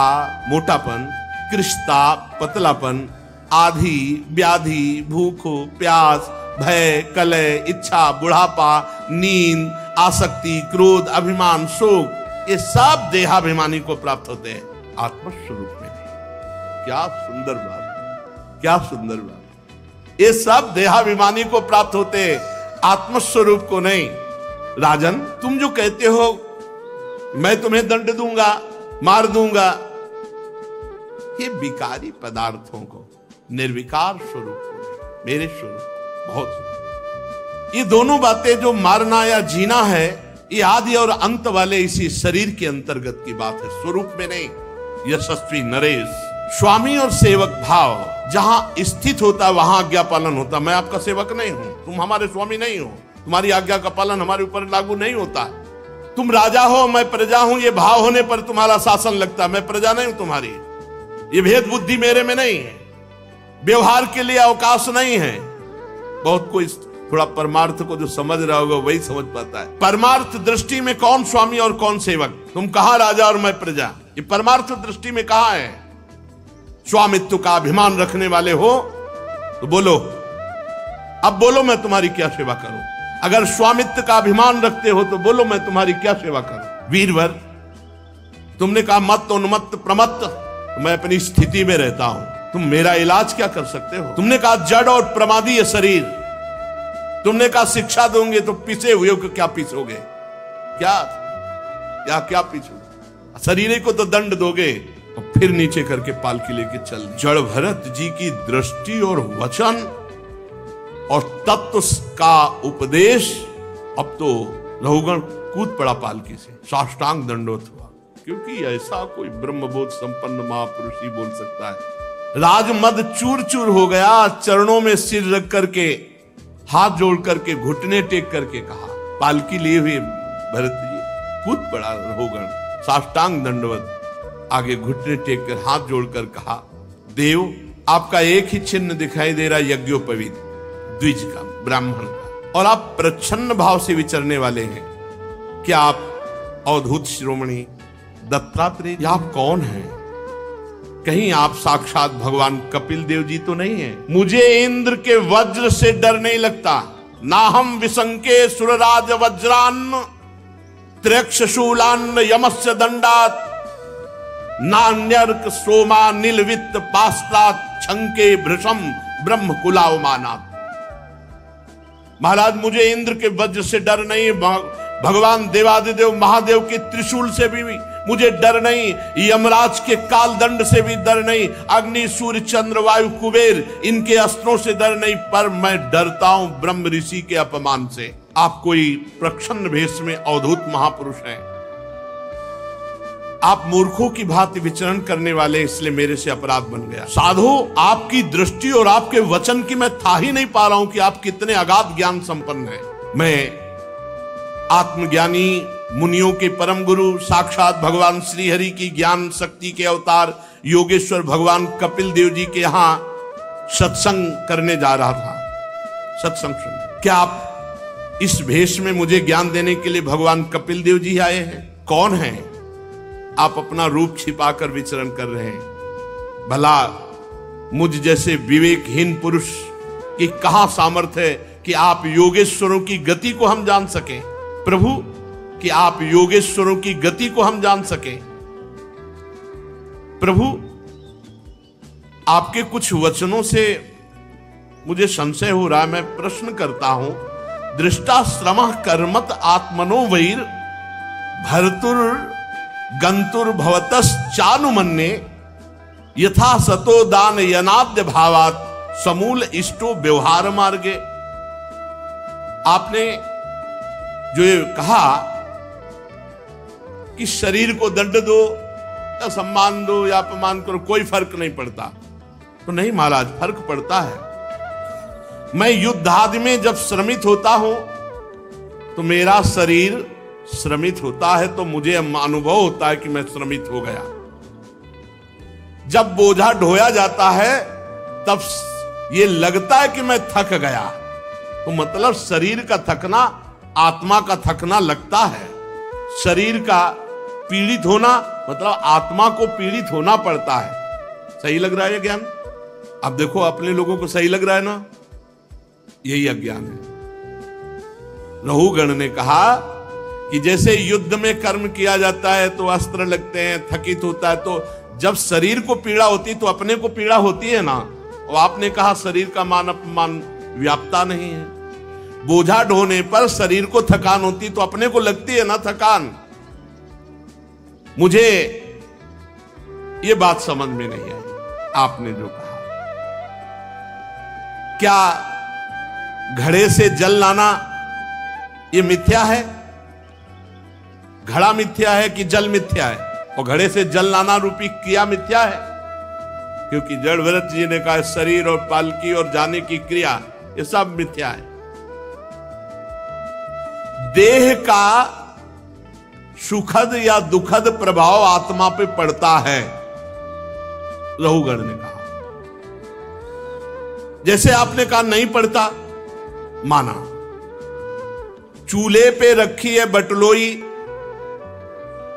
मोटापन, कृष्णता, पतलापन, आधी, व्याधि, भूख, प्यास, भय, कलह, इच्छा, बुढ़ापा, नींद, आसक्ति, क्रोध, अभिमान, शोक, ये सब देहाभिमानी को प्राप्त होते हैं, आत्मस्वरूप में नहीं। क्या सुंदर बात, क्या सुंदर बात। ये सब देहाभिमानी को प्राप्त होते हैं, आत्मस्वरूप को नहीं। राजन, तुम जो कहते हो मैं तुम्हें दंड दूंगा, मार दूंगा, ये विकारी पदार्थों को निर्विकार स्वरूप को, मेरे स्वरूप, बहुत ये दोनों बातें जो मारना या जीना है, ये आदि और अंत वाले इसी शरीर के अंतर्गत की बात है, स्वरूप में नहीं। यशस्वी नरेश, स्वामी और सेवक भाव जहां स्थित होता वहां आज्ञा पालन होता। मैं आपका सेवक नहीं हूं, तुम हमारे स्वामी नहीं हो, तुम्हारी आज्ञा का पालन हमारे ऊपर लागू नहीं होता। तुम राजा हो, मैं प्रजा हूं, ये भाव होने पर तुम्हारा शासन लगता। मैं प्रजा नहीं हूं तुम्हारी, ये भेद बुद्धि मेरे में नहीं है, व्यवहार के लिए अवकाश नहीं है। बहुत कोई थोड़ा परमार्थ को जो समझ रहा होगा वही समझ पाता है। परमार्थ दृष्टि में कौन स्वामी और कौन सेवक? तुम कहां राजा और मैं प्रजा? ये परमार्थ दृष्टि में कहां है? स्वामित्व का अभिमान रखने वाले हो तो बोलो, अब बोलो मैं तुम्हारी क्या सेवा करूं। अगर स्वामित्व का अभिमान रखते हो तो बोलो मैं तुम्हारी क्या सेवा करूं। वीरवर, तुमने कहा मत उन्मत्त प्रमत्त, तो मैं अपनी स्थिति में रहता हूं, तुम मेरा इलाज क्या कर सकते हो? तुमने कहा जड़ और प्रमादी ये शरीर, तुमने कहा शिक्षा दोगे तो पिसे हुए को क्या पीसोगे? क्या पीछोगे? शरीर को तो दंड दोगे और फिर नीचे करके पालकी लेके चल। जड़ भरत जी की दृष्टि और वचन और तत्व का उपदेश, अब तो लहुगण कूद पड़ा पालकी से, साष्टांग दंडोत हुआ, क्योंकि ऐसा कोई ब्रह्मबोध संपन्न महापुरुष ही बोल सकता है। राजमद चूर चूर हो गया, चरणों में सिर रख करके, हाथ जोड़ करके, घुटने टेक करके कहा। पालकी लिए हुए भरत जी कूद पड़ा लहुगण, साष्टांग दंडवत, आगे घुटने टेक कर हाथ जोड़कर कहा, देव आपका एक ही चिन्ह दिखाई दे रहा, यज्ञोपवीत द्विज का, ब्राह्मण का, और आप प्रच्छन्न भाव से विचरने वाले हैं। क्या आप अवधूत शिरोमणि दत्तात्रेय, या आप कौन हैं? कहीं आप साक्षात भगवान कपिल देव जी तो नहीं है? मुझे इंद्र के वज्र से डर नहीं लगता, ना हम विशंके सुरराज वज्रान्न त्र्यक्षशूलान्न यमस्य दंडात, नान्यर्क सोमा नीलवित्त पास्त्रात छंके भृशम ब्रह्म कुलावमानात। महाराज, मुझे इंद्र के वज्र से डर नहीं, भगवान देवादिदेव महादेव के त्रिशूल से भी मुझे डर नहीं, यमराज के काल दंड से भी डर नहीं, अग्नि सूर्य चंद्र वायु कुबेर इनके अस्त्रों से डर नहीं, पर मैं डरता हूं ब्रह्म ऋषि के अपमान से। आप कोई प्रच्छन्न भेष में अवधूत महापुरुष हैं, आप मूर्खों की भांति विचरण करने वाले, इसलिए मेरे से अपराध बन गया। साधु, आपकी दृष्टि और आपके वचन की मैं था ही नहीं पा रहा हूं कि आप कितने अगाध ज्ञान संपन्न हैं। मैं आत्मज्ञानी मुनियों के परम गुरु साक्षात भगवान श्री हरि की ज्ञान शक्ति के अवतार योगेश्वर भगवान कपिल देव जी के यहां सत्संग करने जा रहा था। सत्संग सुन, क्या आप इस भेष में मुझे ज्ञान देने के लिए भगवान कपिल देव जी आए हैं? कौन हैं आप? अपना रूप छिपाकर विचरण कर रहे हैं। भला मुझ जैसे विवेकहीन पुरुष कि कहां सामर्थ्य है कि आप योगेश्वरों की गति को हम जान सकें। प्रभु, कि आप योगेश्वरों की गति को हम जान सकें। प्रभु, आपके कुछ वचनों से मुझे संशय हो रहा है, मैं प्रश्न करता हूं। दृष्टाश्रमः कर्मत आत्मनो वैर भर्तुर गंतुर भवतस चानुमन्ये यथा सतो दान यनाद्य भावात समूल इष्टो व्यवहार मार्गे। आपने जो ये कहा कि शरीर को दंड दो या सम्मान दो या अपमान करो, कोई फर्क नहीं पड़ता, तो नहीं महाराज, फर्क पड़ता है। मैं युद्ध आदि में जब श्रमित होता हूं तो मेरा शरीर श्रमित होता है, तो मुझे अनुभव होता है कि मैं श्रमित हो गया। जब बोझा ढोया जाता है तब ये लगता है कि मैं थक गया, तो मतलब शरीर का थकना आत्मा का थकना लगता है। शरीर का पीड़ित होना मतलब आत्मा को पीड़ित होना पड़ता है। सही लग रहा है ये ज्ञान? अब देखो अपने लोगों को सही लग रहा है ना? यही अज्ञान है। रहुगण ने कहा कि जैसे युद्ध में कर्म किया जाता है तो अस्त्र लगते हैं, थकित होता है, तो जब शरीर को पीड़ा होती तो अपने को पीड़ा होती है ना। और आपने कहा शरीर का मान अपमान व्याप्ता नहीं है। बोझा ढोने पर शरीर को थकान होती तो अपने को लगती है ना थकान। मुझे ये बात समझ में नहीं आई आपने जो कहा। क्या घड़े से जल लाना ये मिथ्या है? घड़ा मिथ्या है कि जल मिथ्या है? और घड़े से जल लाना रूपी क्रिया मिथ्या है? क्योंकि जड़ भरत जी ने कहा शरीर और पालकी और जाने की क्रिया ये सब मिथ्या है। देह का सुखद या दुखद प्रभाव आत्मा पे पड़ता है, रहुगण ने कहा। जैसे आपने कहा नहीं पड़ता, माना। चूल्हे पे रखी है बटलोई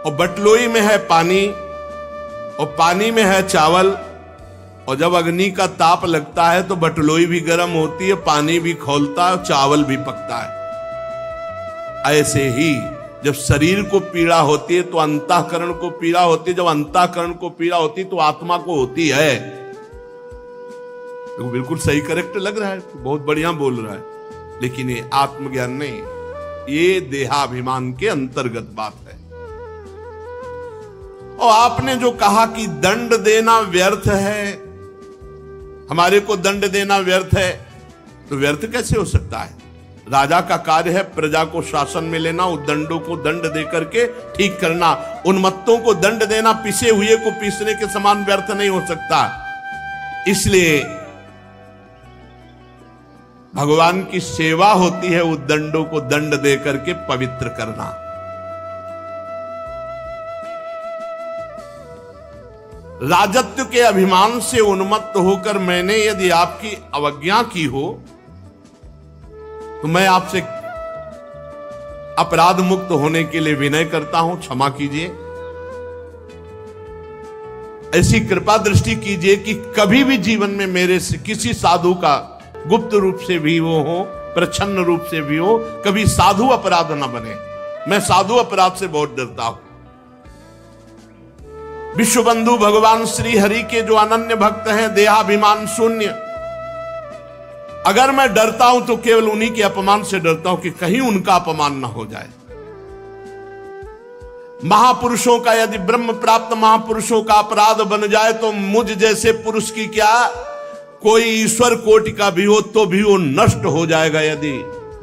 और बटलोई में है पानी और पानी में है चावल, और जब अग्नि का ताप लगता है तो बटलोई भी गर्म होती है, पानी भी खौलता है, चावल भी पकता है। ऐसे ही जब शरीर को पीड़ा होती है तो अंतःकरण को पीड़ा होती है, जब अंतःकरण को पीड़ा होती है तो आत्मा को होती है। तो बिल्कुल सही करेक्ट लग रहा है, बहुत बढ़िया बोल रहा है, लेकिन ये आत्मज्ञान नहीं, ये देहाभिमान के अंतर्गत बात है। और आपने जो कहा कि दंड देना व्यर्थ है, हमारे को दंड देना व्यर्थ है, तो व्यर्थ कैसे हो सकता है? राजा का कार्य है प्रजा को शासन में लेना, उद्दंडों को दंड देकर के ठीक करना, उन्मत्तों को दंड देना पिसे हुए को पीसने के समान व्यर्थ नहीं हो सकता। इसलिए भगवान की सेवा होती है उद्दंडों को दंड दे करके पवित्र करना। राजत्व के अभिमान से उन्मत्त होकर मैंने यदि आपकी अवज्ञा की हो तो मैं आपसे अपराध मुक्त होने के लिए विनय करता हूं, क्षमा कीजिए। ऐसी कृपा दृष्टि कीजिए कि कभी भी जीवन में मेरे से किसी साधु का गुप्त रूप से भी वो हो, प्रच्छन्न रूप से भी हो, कभी साधु अपराध न बने। मैं साधु अपराध से बहुत डरता हूं। विश्वबंधु भगवान श्री हरि के जो अनन्य भक्त हैं, देहाभिमान शून्य, अगर मैं डरता हूं तो केवल उन्हीं के अपमान से डरता हूं कि कहीं उनका अपमान ना हो जाए। महापुरुषों का, यदि ब्रह्म प्राप्त महापुरुषों का अपराध बन जाए तो मुझ जैसे पुरुष की क्या, कोई ईश्वर कोटि का भी हो तो भी वो नष्ट हो जाएगा यदि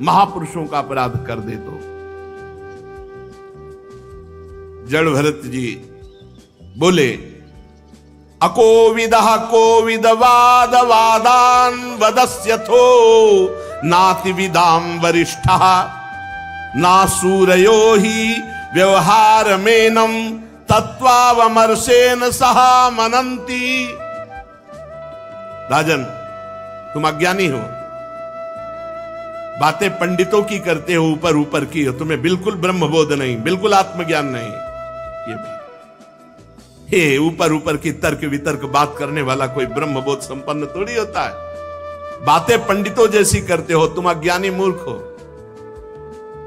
महापुरुषों का अपराध कर दे तो। जड़ भरत जी बोले, अकोविदः कोविद वाद वादान वदस्यथो नाति विदाम वरिष्ठः ना सूरयो ही व्यवहार मेनम तत्वावमर्शेन सहा मनंती। राजन, तुम अज्ञानी हो, बातें पंडितों की करते हो, ऊपर ऊपर की हो, तुम्हें बिल्कुल ब्रह्मबोध नहीं, बिल्कुल आत्मज्ञान नहीं। ये बात ऊपर ऊपर की तर्क वितर्क बात करने वाला कोई ब्रह्मबोध संपन्न थोड़ी होता है। बातें पंडितों जैसी करते हो, तुम अज्ञानी मूर्ख हो,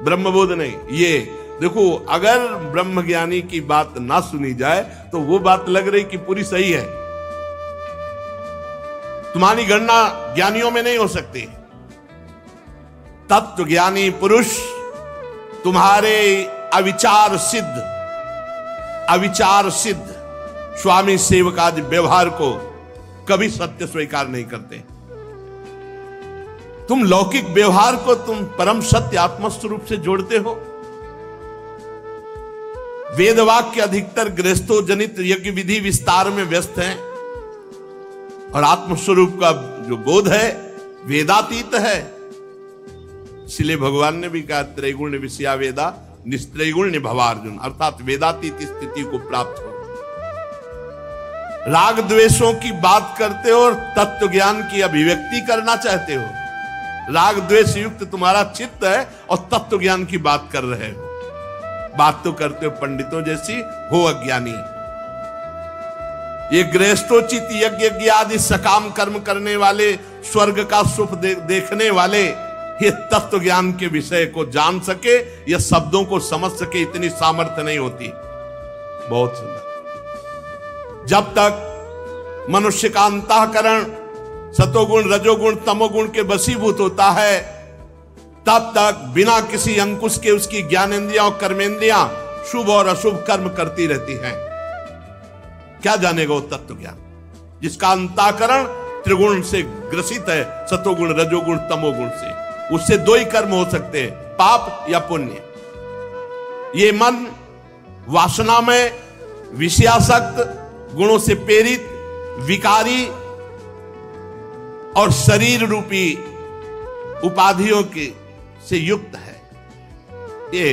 ब्रह्मबोध नहीं। ये देखो, अगर ब्रह्म ज्ञानी की बात ना सुनी जाए तो वो बात लग रही कि पूरी सही है। तुम्हारी गणना ज्ञानियों में नहीं हो सकती। तत्व ज्ञानी पुरुष तुम्हारे अविचार सिद्ध स्वामी सेवकादि व्यवहार को कभी सत्य स्वीकार नहीं करते। तुम लौकिक व्यवहार को तुम परम सत्य आत्मस्वरूप से जोड़ते हो। वेदवाक्य अधिकतर गृहस्थो जनित यज्ञ विधि विस्तार में व्यस्त हैं और आत्मस्वरूप का जो बोध है वेदातीत है। इसलिए भगवान ने भी कहा त्रैगुण्य विषया वेदा निस्त्रैगुण्य भवार्जुन, अर्थात वेदातीत स्थिति को प्राप्त हो। राग द्वेषों की बात करते हो और तत्व ज्ञान की अभिव्यक्ति करना चाहते हो। राग द्वेष युक्त तुम्हारा चित्त है और तत्व ज्ञान की बात कर रहे हो। बात तो करते हो पंडितों जैसी, हो अज्ञानी। ये गृहस्थोचित यज्ञ आदि सकाम कर्म करने वाले, स्वर्ग का सुख देखने वाले, ये तत्व ज्ञान के विषय को जान सके या शब्दों को समझ सके, इतनी सामर्थ्य नहीं होती। बहुत सुंदर। जब तक मनुष्य का अंतःकरण सतोगुण रजोगुण तमोगुण के वशीभूत होता है, तब तक बिना किसी अंकुश के उसकी ज्ञानेंद्रियां और कर्मेंद्रियां शुभ और अशुभ कर्म करती रहती हैं। क्या जानेगा वो तत्व ज्ञान जिसका अंतःकरण त्रिगुण से ग्रसित है, सतोगुण रजोगुण तमोगुण से। उससे दो ही कर्म हो सकते हैं, पाप या पुण्य। ये मन वासना में विषयासक्त, गुणों से प्रेरित, विकारी और शरीर रूपी उपाधियों के से युक्त है। ये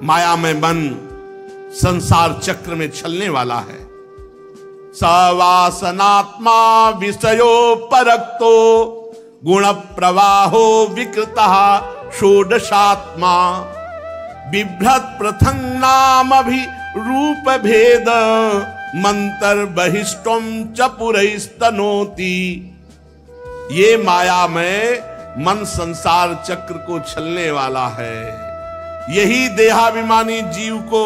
माया में मन संसार चक्र में चलने वाला है। सवासनात्मा विषयो परक्तो गुण प्रवाहो विकृतः षोडशात्मा बिभ्रत प्रथंग नाम भी रूप भेद मंत्र बहिष्टम च पुरैस्तनोति। ये माया में मन संसार चक्र को चलने वाला है। यही देहाभिमानी जीव को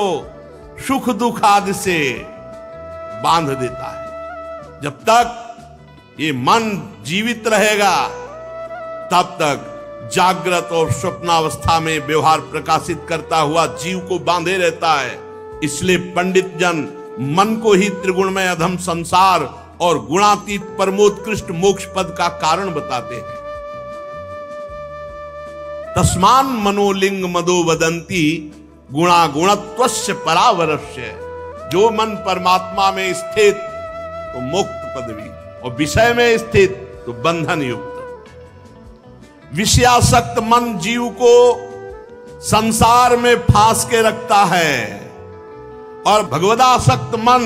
सुख दुख आदि से बांध देता है। जब तक ये मन जीवित रहेगा तब तक जागृत और स्वप्नावस्था में व्यवहार प्रकाशित करता हुआ जीव को बांधे रहता है। इसलिए पंडित जन मन को ही त्रिगुणमय अधम संसार और गुणातीत परमोत्कृष्ट मोक्ष पद का कारण बताते हैं। तस्मान मनोलिंग मदो वदंती गुणा गुणत्वस्य परावरस्य। जो मन परमात्मा में स्थित तो मुक्त पदवी और विषय में स्थित तो बंधन युक्त। विषयासक्त मन जीव को संसार में फांस के रखता है और भगवदासक्त मन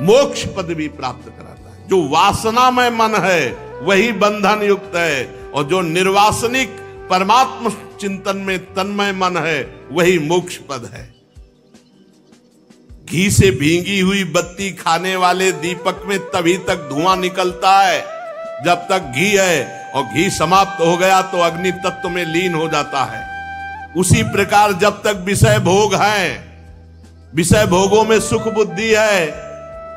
मोक्ष पदवी प्राप्त कराता है। जो वासनामय मन है वही बंधन युक्त है और जो निर्वासनिक परमात्म चिंतन में तन्मय मन है वही मोक्ष पद है। घी से भींगी हुई बत्ती खाने वाले दीपक में तभी तक धुआं निकलता है जब तक घी है, और घी समाप्त हो गया तो अग्नि तत्व में लीन हो जाता है। उसी प्रकार जब तक विषय भोग हैं, विषय भोगों में सुख बुद्धि है,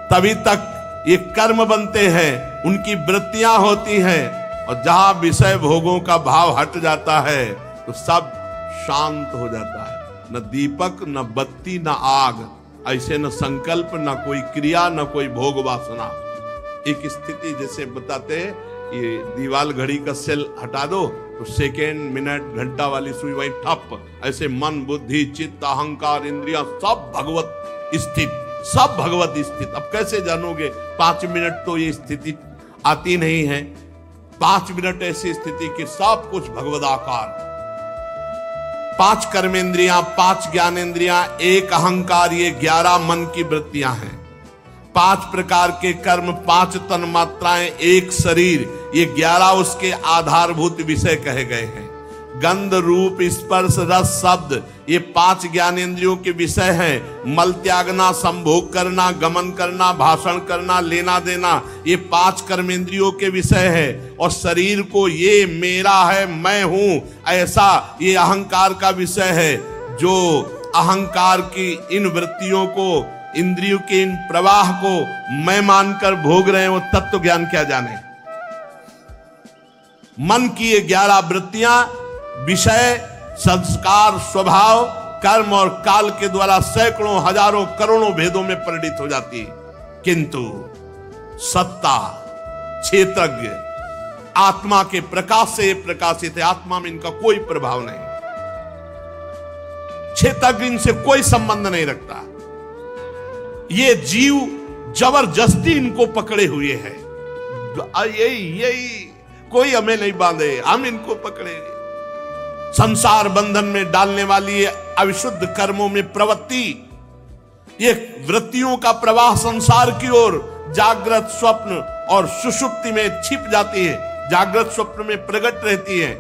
तभी तक ये कर्म बनते हैं, उनकी वृत्तियां होती हैं। और जहां विषय भोगों का भाव हट जाता है तो सब शांत हो जाता है। न दीपक न बत्ती न आग, ऐसे न संकल्प न कोई क्रिया न कोई भोग वासना। एक स्थिति जैसे बताते हैं, ये दीवाल घड़ी का सेल हटा दो तो सेकेंड मिनट घंटा वाली सुई वही ठप। ऐसे मन बुद्धि चित्त अहंकार इंद्रियां सब भगवत स्थित, सब भगवत स्थित। अब कैसे जानोगे? 5 मिनट तो ये स्थिति आती नहीं है। 5 मिनट ऐसी स्थिति कि सब कुछ भगवदाकार। 5 कर्मेंद्रियां, 5 ज्ञानेंद्रियां, 1 अहंकार, ये 11 मन की वृत्तियां हैं। 5 प्रकार के कर्म, 5 तन मात्राएं, 1 शरीर, ये 11 उसके आधारभूत विषय कहे गए हैं। गंध रूप स्पर्श रस शब्द, ये 5 ज्ञानेंद्रियों के विषय हैं। मल त्यागना, संभोग करना, गमन करना, भाषण करना, लेना देना, ये 5 कर्मेंद्रियों के विषय है। और शरीर को ये मेरा है, मैं हूं, ऐसा ये अहंकार का विषय है। जो अहंकार की इन वृत्तियों को, इंद्रियों के इन प्रवाह को मैं मानकर भोग रहे हैं, वो तत्व ज्ञान क्या जाने। मन की ये 11 वृत्तियां विषय, संस्कार, स्वभाव, कर्म और काल के द्वारा सैकड़ों, हजारों, करोड़ों भेदों में परिणित हो जाती है। किंतु सत्ता, क्षेत्रज्ञ आत्मा के प्रकाश से प्रकाशित है। आत्मा में इनका कोई प्रभाव नहीं, क्षेत्रज्ञ इनसे कोई संबंध नहीं रखता। ये जीव जबरदस्ती इनको पकड़े हुए है। यही कोई हमें नहीं बांधे, हम इनको पकड़े। संसार बंधन में डालने वाली ये अविशुद्ध कर्मों में प्रवृत्ति, ये वृत्तियों का प्रवाह संसार की ओर जागृत, स्वप्न और सुषुप्ति में छिप जाती है, जागृत स्वप्न में प्रकट रहती है।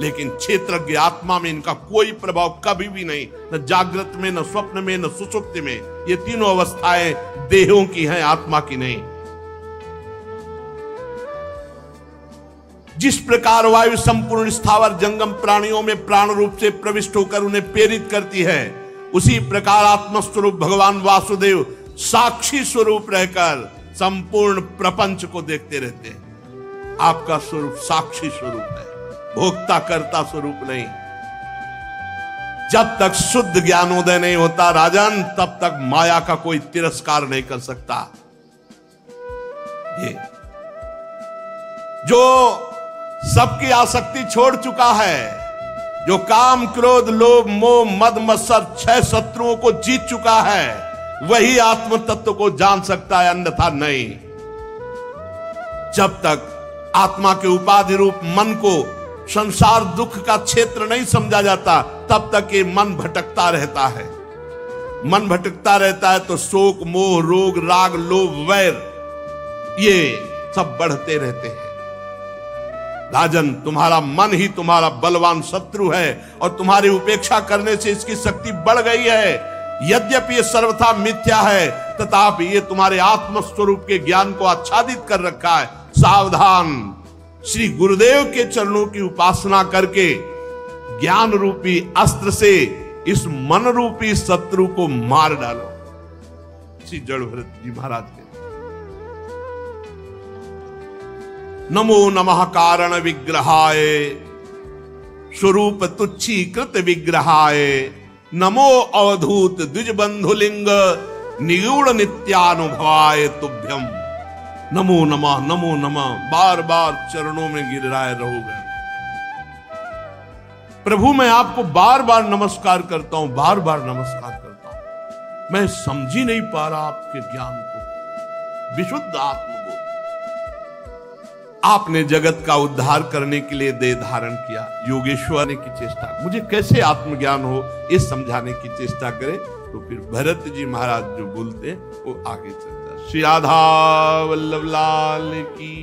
लेकिन क्षेत्रज्ञ आत्मा में इनका कोई प्रभाव कभी भी नहीं, न जागृत में, न स्वप्न में, न सुषुप्ति में। ये तीनों अवस्थाएं देहों की हैं, आत्मा की नहीं। जिस प्रकार वायु संपूर्ण स्थावर जंगम प्राणियों में प्राण रूप से प्रविष्ट होकर उन्हें प्रेरित करती है, उसी प्रकार आत्मस्वरूप भगवान वासुदेव साक्षी स्वरूप रहकर संपूर्ण प्रपंच को देखते रहते हैं। आपका स्वरूप साक्षी स्वरूप है, भोक्ता करता स्वरूप नहीं। जब तक शुद्ध ज्ञानोदय नहीं होता राजन, तब तक माया का कोई तिरस्कार नहीं कर सकता। ये जो सबकी आसक्ति छोड़ चुका है, जो काम, क्रोध, लोभ, मोह, मद, मत्सर 6 शत्रुओं को जीत चुका है, वही आत्म तत्व को जान सकता है, अन्यथा नहीं। जब तक आत्मा के उपाधि रूप मन को संसार दुख का क्षेत्र नहीं समझा जाता, तब तक ये मन भटकता रहता है। मन भटकता रहता है तो शोक, मोह, रोग, राग, लोभ, वैर ये सब बढ़ते रहते हैं। राजन, तुम्हारा मन ही तुम्हारा बलवान शत्रु है और तुम्हारी उपेक्षा करने से इसकी शक्ति बढ़ गई है। यद्यपि ये सर्वथा मिथ्या है, तथापि ये तुम्हारे आत्म स्वरूप के ज्ञान को आच्छादित कर रखा है। सावधान, श्री गुरुदेव के चरणों की उपासना करके ज्ञान रूपी अस्त्र से इस मन रूपी शत्रु को मार डालो। श्री जड़भरत जी महाराज के नमो नमः कारण विग्रहाय स्वरूप तुच्छीकृत विग्रहाय, नमो अवधूत द्विज बंधुलिंग निगूढ़ नित्यानुभवाय तुभ्यम। नमो नमः, नमो नमः, बार बार चरणों में गिर रहा रहोगे। प्रभु मैं आपको बार बार नमस्कार करता हूं, बार बार नमस्कार करता हूं। मैं समझ ही नहीं पा रहा आपके ज्ञान को, विशुद्ध आत्मबोध। आपने जगत का उद्धार करने के लिए देह धारण किया, योगेश्वर ने की चेष्टा, मुझे कैसे आत्मज्ञान हो ये समझाने की चेष्टा करें। तो फिर भरत जी महाराज जो बोलते हैं वो आगे चलता है। श्री राधा वल्लभ लाल की